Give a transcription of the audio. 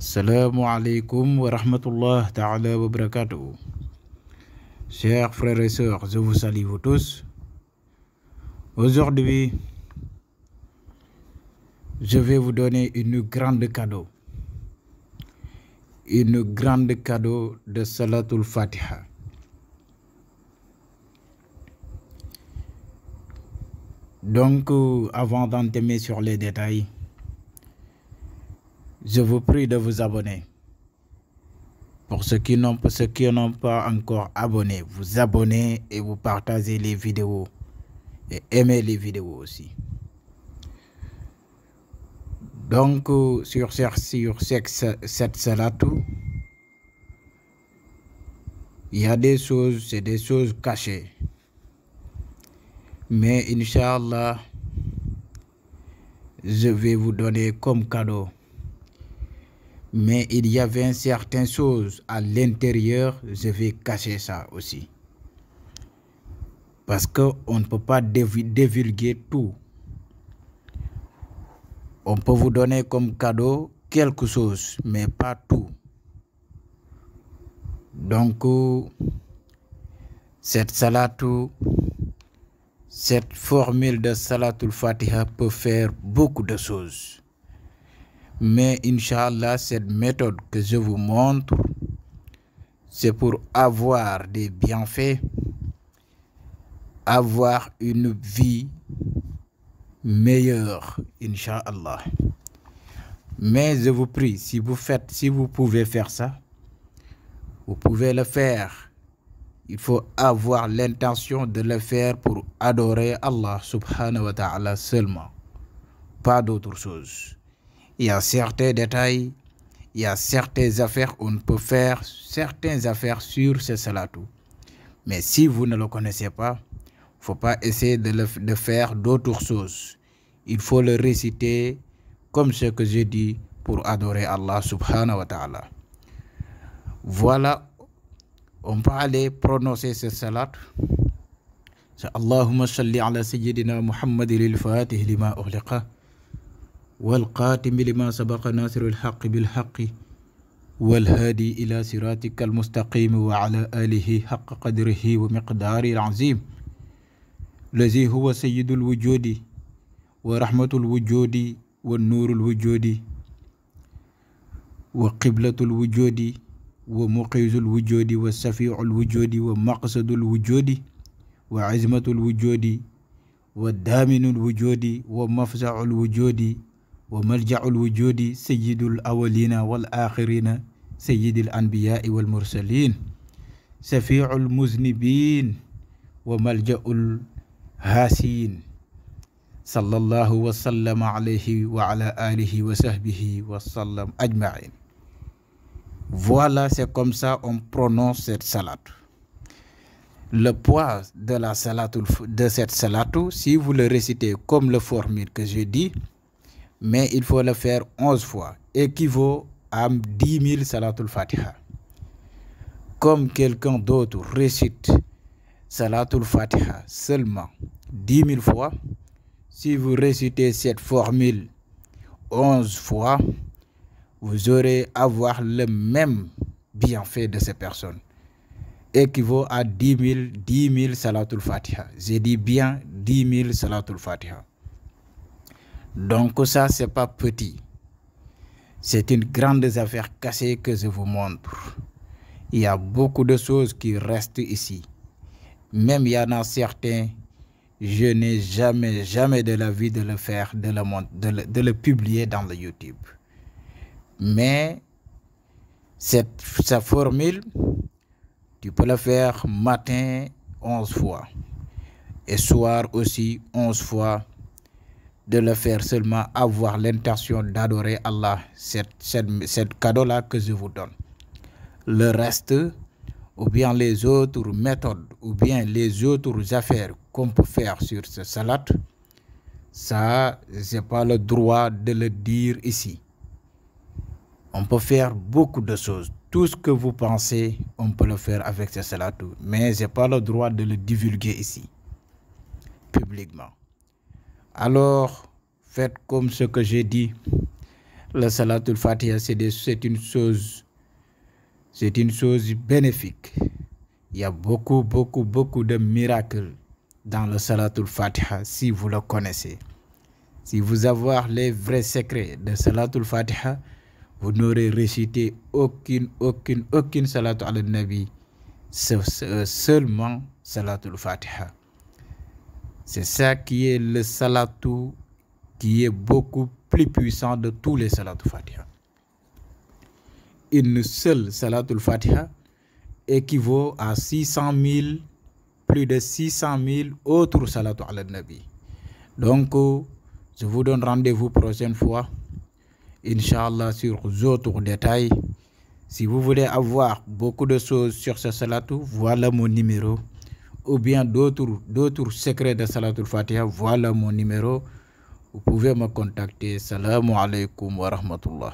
Assalamu alaikum wa rahmatullah ta'ala wa barakatuh. Chers frères et sœurs, je vous salue vous tous. Aujourd'hui, je vais vous donner une grande cadeau. Une grande cadeau de Salatul Fatiha. Donc, avant d'entamer sur les détails, je vous prie de vous abonner. Pour ceux qui n'ont pas encore abonné, vous abonnez et vous partagez les vidéos et aimez les vidéos aussi. Donc, sur cette salatou, il y a des choses, c'est des choses cachées. Mais Inch'Allah, je vais vous donner comme cadeau. Mais il y avait certaines choses à l'intérieur, je vais cacher ça aussi. Parce qu'on ne peut pas divulguer tout. On peut vous donner comme cadeau quelque chose, mais pas tout. Donc, cette formule de Salatul Fatiha peut faire beaucoup de choses. Mais Inch'Allah, cette méthode que je vous montre, c'est pour avoir des bienfaits, avoir une vie meilleure, Inch'Allah. Mais je vous prie, si vous pouvez faire ça, vous pouvez le faire. Il faut avoir l'intention de le faire pour adorer Allah subhanahu wa ta'ala seulement, pas d'autre chose. Il y a certains détails, il y a certaines affaires, on peut faire certaines affaires sur ce salatou. Mais si vous ne le connaissez pas, il ne faut pas essayer de faire d'autres choses. Il faut le réciter comme ce que j'ai dit pour adorer Allah subhanahu wa ta'ala. Voilà, on peut aller prononcer ce salat. Allahumma salli ala sayyidina Muhammadin al-Fatih lima ughliqa والقاتم لما سبق ناصر الحق بالحق والهادي إلى صراطك المستقيم وعلى آله حق قدره ومقداره العظيم الذي هو سيد الوجود ورحمة الوجود والنور الوجود وقبلة الوجود ومقيز الوجود والسفيع الوجود ومقصد الوجود وعزمة الوجود والدامن الوجود ومفزع الوجود وملجأ الوجود سيد الأولين والآخرين سيد الأنبياء والمرسلين شفيع المذنبين وملجأ الهاسين صلى الله وسلم عليه وعلى آله وصحبه وسلم أجمعين. Voilà, c'est comme ça on prononce cette salat. Le poids de cette salatou, si vous le récitez comme le formule que je dis, mais il faut le faire 11 fois, équivaut à 10 000 Salatul Fatiha. Comme quelqu'un d'autre récite Salatul Fatiha seulement 10 000 fois, si vous récitez cette formule 11 fois, vous aurez avoir le même bienfait de ces personnes. Équivaut à 10 000 Salatul Fatiha. J'ai dit bien 10 000 Salatul Fatiha. Donc ça, c'est pas petit. C'est une grande affaire cachée que je vous montre. Il y a beaucoup de choses qui restent ici. Même il y en a certains, je n'ai jamais de la vie de le faire, de le publier dans le YouTube. Mais sa formule, tu peux le faire matin 11 fois et soir aussi 11 fois. De le faire seulement, avoir l'intention d'adorer Allah, cette cadeau-là que je vous donne. Le reste, ou bien les autres méthodes, ou bien les autres affaires qu'on peut faire sur ce salat, ça, j'ai pas le droit de le dire ici. On peut faire beaucoup de choses. Tout ce que vous pensez, on peut le faire avec ce salat, mais j'ai pas le droit de le divulguer ici, publiquement. Alors, faites comme ce que j'ai dit. La salatul fatiha, c'est une chose bénéfique. Il y a beaucoup de miracles dans le salatul fatiha si vous le connaissez. Si vous avez les vrais secrets de salatul fatiha, vous n'aurez récité aucune salatu ala nabi, seulement salatul fatiha. C'est ça qui est le salatu qui est beaucoup plus puissant de tous les salatul fatiha. Une seule salatul fatiha équivaut à plus de 600 000 autres salatu ala nabi. Donc, je vous donne rendez-vous prochaine fois, Inch'Allah, sur d'autres détails. Si vous voulez avoir beaucoup de choses sur ce salatu, voilà mon numéro. Ou bien d'autres secrets de salatul fatiha, voilà mon numéro. Vous pouvez me contacter. Salam alaikum wa rahmatullah.